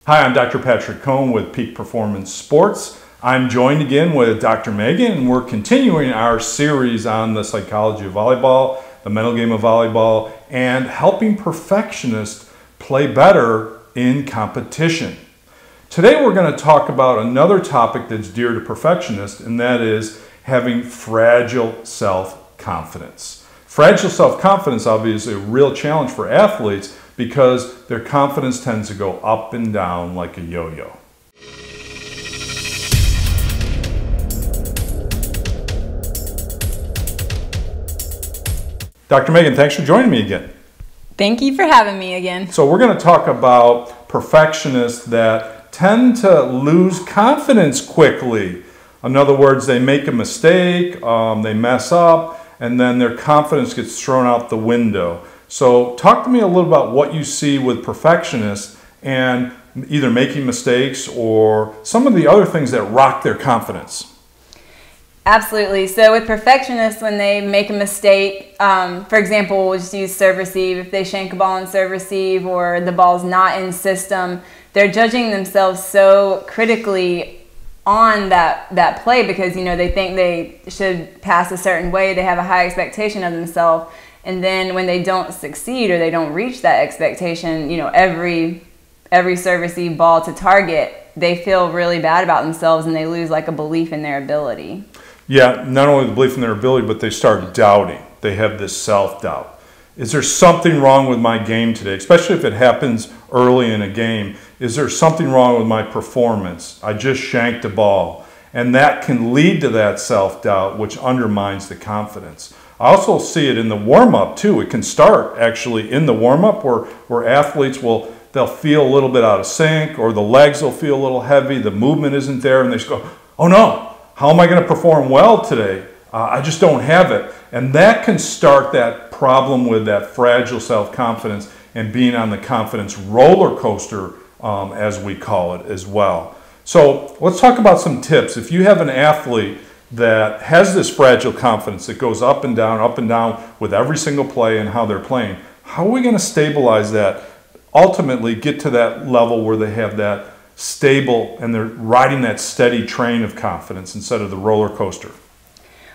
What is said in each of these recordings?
Hi, I'm Dr. Patrick Cohn with Peak Performance Sports. I'm joined again with Dr. Megan, and we're continuing our series on the psychology of volleyball, the mental game of volleyball, and helping perfectionists play better in competition. Today we're going to talk about another topic that's dear to perfectionists, and that is having fragile self-confidence. Fragile self-confidence obviously is a real challenge for athletes because their confidence tends to go up and down like a yo-yo. Dr. Megan, thanks for joining me again. Thank you for having me again. So we're going to talk about perfectionists that tend to lose confidence quickly. In other words, they make a mistake, they mess up, and then their confidence gets thrown out the window. So talk to me a little about what you see with perfectionists and either making mistakes or some of the other things that rock their confidence. Absolutely. So with perfectionists, when they make a mistake, for example, we'll just use serve receive. If they shank a ball in serve receive or the ball's not in system, they're judging themselves so critically on that play because, they think they should pass a certain way. They have a high expectation of themselves. And then when they don't succeed or they don't reach that expectation, every serve receive ball to target, they feel really bad about themselves and they lose like a belief in their ability. Yeah, not only the belief in their ability, but they start doubting. They have this self-doubt. Is there something wrong with my game today? Especially if it happens early in a game. Is there something wrong with my performance? I just shanked a ball. And that can lead to that self-doubt, which undermines the confidence. I also see it in the warm-up too. It can start actually in the warm-up where athletes they'll feel a little bit out of sync, or the legs will feel a little heavy, the movement isn't there, and they just go, oh no, how am I going to perform well today? I just don't have it. And that can start that problem with that fragile self-confidence and being on the confidence roller coaster, as we call it as well. So let's talk about some tips. If you have an athlete that has this fragile confidence that goes up and down with every single play and how they're playing, how are we going to stabilize that, ultimately get to that level where they have that stable and they're riding that steady train of confidence instead of the roller coaster?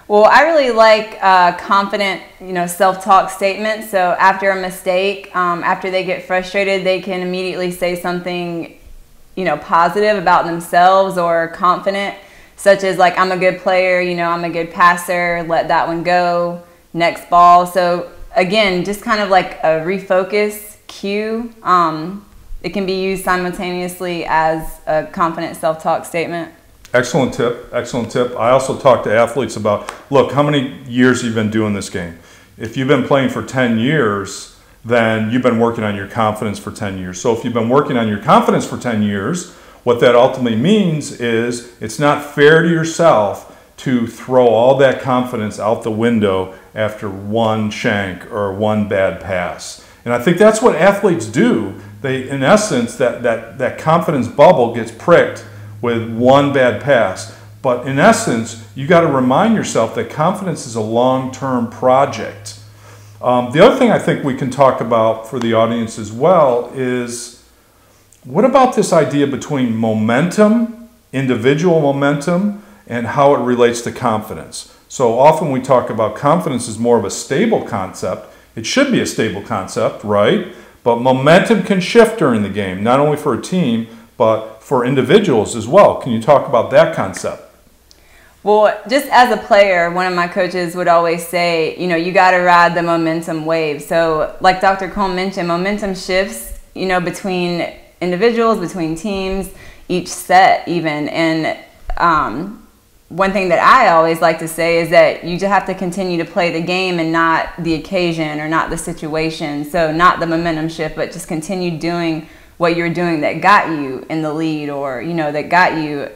Well, I really like confident, self-talk statements. So after a mistake, after they get frustrated, they can immediately say something, positive about themselves or confident, such as like, I'm a good player, I'm a good passer, let that one go, next ball. So again, just kind of like a refocus cue. It can be used simultaneously as a confident self-talk statement. Excellent tip, excellent tip. I also talk to athletes about, look, how many years have you been doing this game? If you've been playing for 10 years, then you've been working on your confidence for 10 years. So if you've been working on your confidence for 10 years, what that ultimately means is it's not fair to yourself to throw all that confidence out the window after one shank or one bad pass. And I think that's what athletes do. They, in essence, that confidence bubble gets pricked with one bad pass. But in essence, you got to remind yourself that confidence is a long-term project. The other thing I think we can talk about for the audience as well is, what about this idea between momentum, individual momentum, and how it relates to confidence? So often we talk about confidence as more of a stable concept. It should be a stable concept, right? But momentum can shift during the game, not only for a team, but for individuals as well. Can you talk about that concept? Well, just as a player, one of my coaches would always say, you got to ride the momentum wave. So like Dr. Cohn mentioned, momentum shifts, between individuals, between teams, each set even. And one thing that I always like to say is that you just have to continue to play the game and not the occasion or not the situation. So not the momentum shift, but just continue doing what you're doing that got you in the lead, or, that got you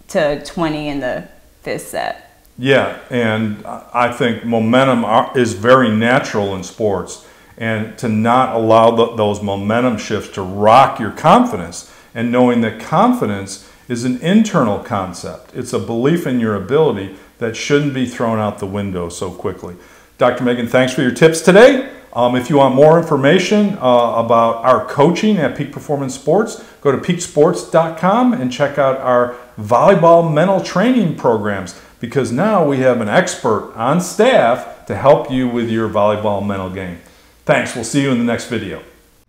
to 20 in the fifth set. Yeah, and I think momentum is very natural in sports, and to not allow those momentum shifts to rock your confidence, and knowing that confidence is an internal concept. It's a belief in your ability that shouldn't be thrown out the window so quickly. Dr. Megan, thanks for your tips today. If you want more information about our coaching at Peak Performance Sports, go to peaksports.com and check out our volleyball mental training programs, because now we have an expert on staff to help you with your volleyball mental game. Thanks. We'll see you in the next video.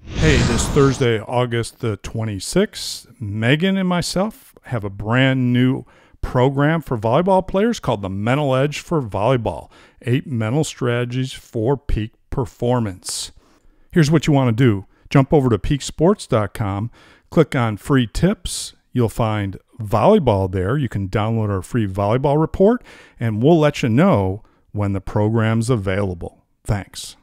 Hey, this Thursday, August the 26th, Megan and myself have a brand new program for volleyball players called the Mental Edge for Volleyball, 8 mental strategies for peak performance. Here's what you want to do. Jump over to peaksports.com, click on free tips. You'll find volleyball there. You can download our free volleyball report, and we'll let you know when the program's available. Thanks.